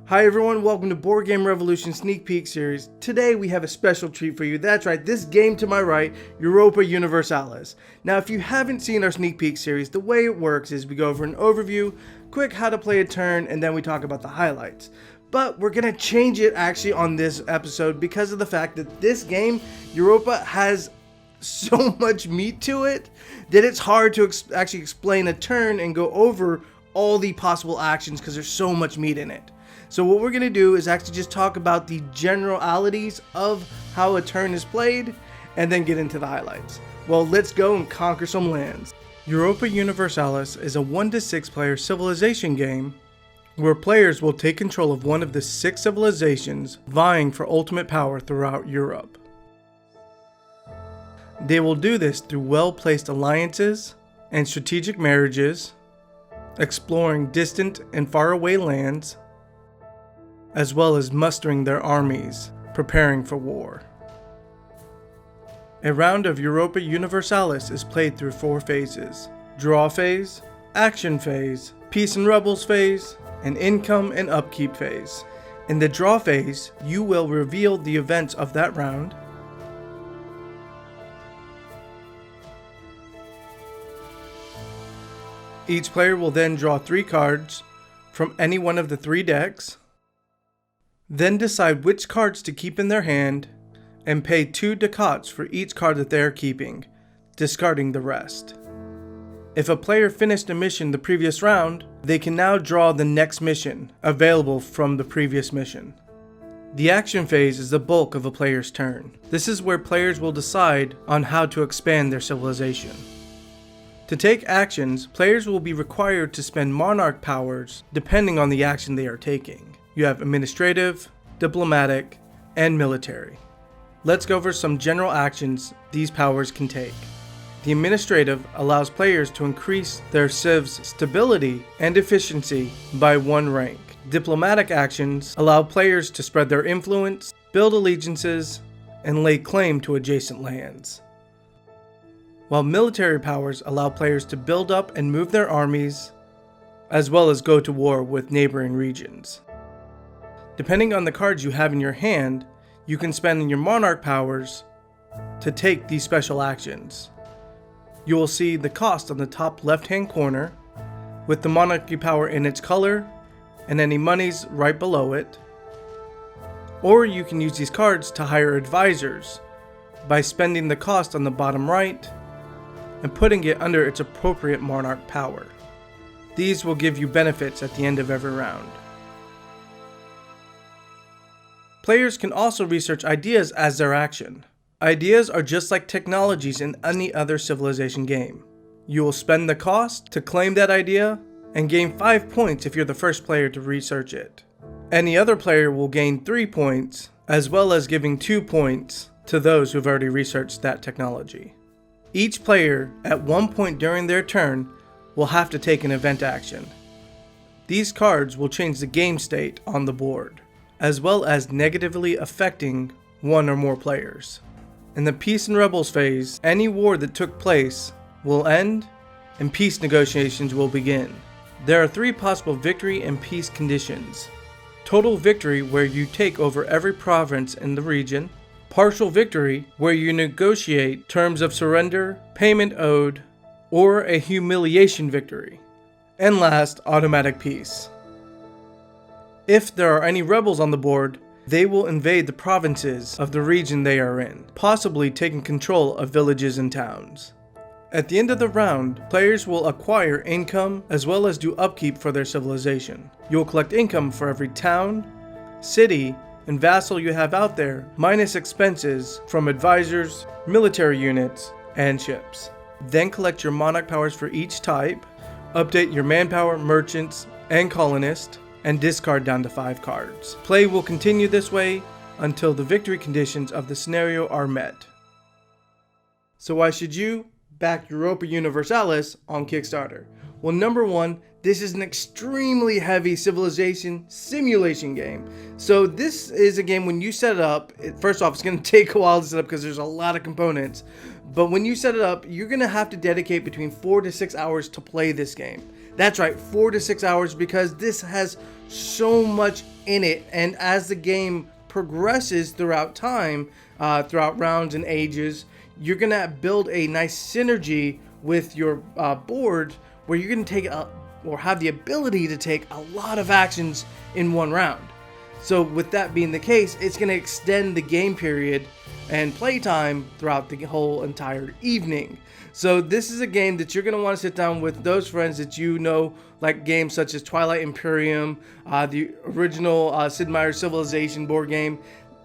Hi everyone, welcome to Board Game Revolution Sneak Peek Series. Today we have a special treat for you. That's right, this game to my right, Europa Universalis. Now if you haven't seen our Sneak Peek series, the way it works is we go over an overview, quick how to play a turn, and then we talk about the highlights. But we're going to change it actually on this episode because of the fact that this game, Europa, has so much meat to it that it's hard to actually explain a turn and go over all the possible actions because there's so much meat in it. So what we're going to do is actually just talk about the generalities of how a turn is played and then get into the highlights. Well, let's go and conquer some lands. Europa Universalis is a 1 to 6 player civilization game where players will take control of one of the 6 civilizations vying for ultimate power throughout Europe. They will do this through well-placed alliances and strategic marriages, exploring distant and faraway lands, as well as mustering their armies, preparing for war. A round of Europa Universalis is played through 4 phases: draw phase, action phase, peace and rebels phase, and income and upkeep phase. In the draw phase, you will reveal the events of that round, each player will then draw 3 cards from any one of the 3 decks, then decide which cards to keep in their hand, and pay 2 ducats for each card that they are keeping, discarding the rest. If a player finished a mission the previous round, they can now draw the next mission available from the previous mission. The action phase is the bulk of a player's turn. This is where players will decide on how to expand their civilization. To take actions, players will be required to spend monarch powers depending on the action they are taking. You have administrative, diplomatic, and military. Let's go over some general actions these powers can take. The administrative allows players to increase their civ's stability and efficiency by 1 rank. Diplomatic actions allow players to spread their influence, build allegiances, and lay claim to adjacent lands. While military powers allow players to build up and move their armies, as well as go to war with neighboring regions. Depending on the cards you have in your hand, you can spend your monarch powers to take these special actions. You will see the cost on the top left hand corner with the monarchy power in its color and any monies right below it. Or you can use these cards to hire advisors by spending the cost on the bottom right and putting it under its appropriate monarch power. These will give you benefits at the end of every round. Players can also research ideas as their action. Ideas are just like technologies in any other civilization game. You will spend the cost to claim that idea and gain 5 points if you're the first player to research it. Any other player will gain 3 points, as well as giving 2 points to those who've already researched that technology. Each player, at one point during their turn, will have to take an event action. These cards will change the game state on the board, as well as negatively affecting 1 or more players. In the Peace and Rebels phase, any war that took place will end and peace negotiations will begin. There are 3 possible victory and peace conditions: total victory, where you take over every province in the region; partial victory, where you negotiate terms of surrender, payment owed, or a humiliation victory; and last, automatic peace. If there are any rebels on the board, they will invade the provinces of the region they are in, possibly taking control of villages and towns. At the end of the round, players will acquire income as well as do upkeep for their civilization. You will collect income for every town, city, and vassal you have out there, minus expenses from advisors, military units, and ships. Then collect your monarch powers for each type, update your manpower, merchants, and colonists, and discard down to 5 cards. Play will continue this way until the victory conditions of the scenario are met. So why should you back Europa Universalis on Kickstarter? Well, number 1, this is an extremely heavy civilization simulation game. So this is a game when you set it up, first off, it's going to take a while to set up because there's a lot of components. But when you set it up, you're going to have to dedicate between 4 to 6 hours to play this game. That's right, 4 to 6 hours, because this has so much in it. And as the game progresses throughout time, throughout rounds and ages, you're gonna build a nice synergy with your board, where you're gonna take or have the ability to take a lot of actions in one round. So with that being the case, it's gonna extend the game period and playtime throughout the whole entire evening. So this is a game that you're going to want to sit down with those friends that you know like games such as Twilight Imperium, the original Sid Meier's Civilization board game,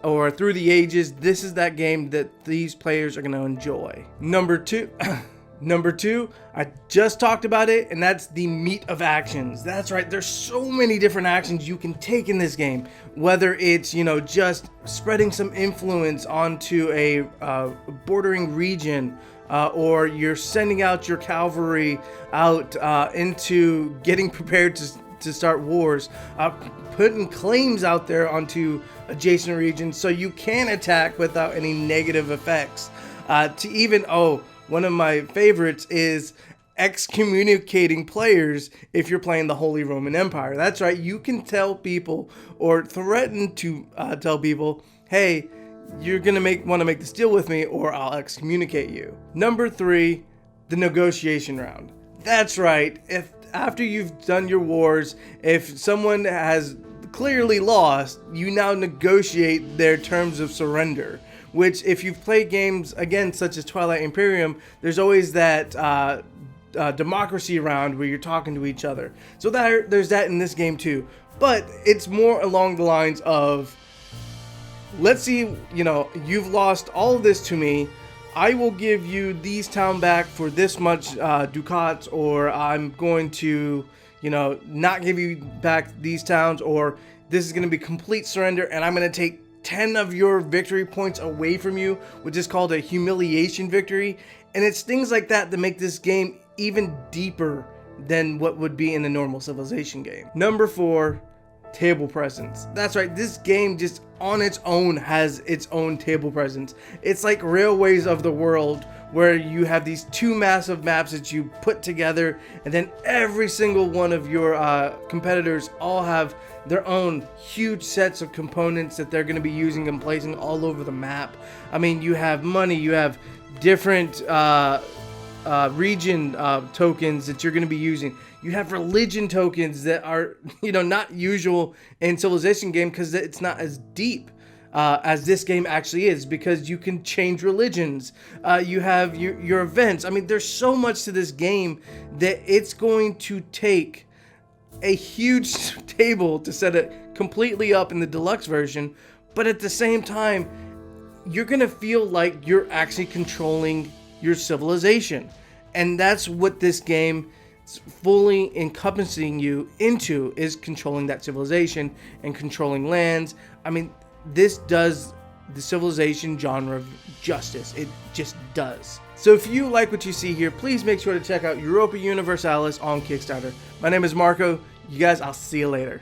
or Through the Ages. This is that game that these players are going to enjoy. Number two, I just talked about it, and that's the meat of actions. That's right, there's so many different actions you can take in this game, whether it's, just spreading some influence onto a bordering region, or you're sending out your cavalry out into getting prepared to start wars, putting claims out there onto adjacent regions so you can attack without any negative effects, to even, one of my favorites is excommunicating players if you're playing the Holy Roman Empire. That's right, you can tell people or threaten to tell people, hey, you're gonna want to make this deal with me or I'll excommunicate you. Number 3, the negotiation round. That's right, if after you've done your wars, if someone has clearly lost, you now negotiate their terms of surrender. Which, if you've played games, again, such as Twilight Imperium, there's always that democracy round where you're talking to each other. So there's that in this game too. But it's more along the lines of, let's see, you've lost all of this to me. I will give you these town back for this much ducats, or I'm going to, not give you back these towns, or this is going to be complete surrender, and I'm going to take 10 of your victory points away from you, which is called a humiliation victory. And it's things like that that make this game even deeper than what would be in a normal Civilization game. Number 4, table presence. That's right, this game just on its own has its own table presence. It's like Railways of the World, where you have these 2 massive maps that you put together, and then every single one of your competitors all have their own huge sets of components that they're going to be using and placing all over the map. I mean, you have money, you have different region tokens that you're going to be using. You have religion tokens that are, not usual in Civilization game, because it's not as deep as this game actually is, because you can change religions. You have your events. I mean, there's so much to this game that it's going to take a huge table to set it completely up in the deluxe version, but at the same time, you're gonna feel like you're actually controlling your civilization. And that's what this game is fully encompassing you into, is controlling that civilization and controlling lands. I mean, this does the Civilization genre justice. It just does. So if you like what you see here, please make sure to check out Europa Universalis on Kickstarter. My name is Marco. You guys, I'll see you later.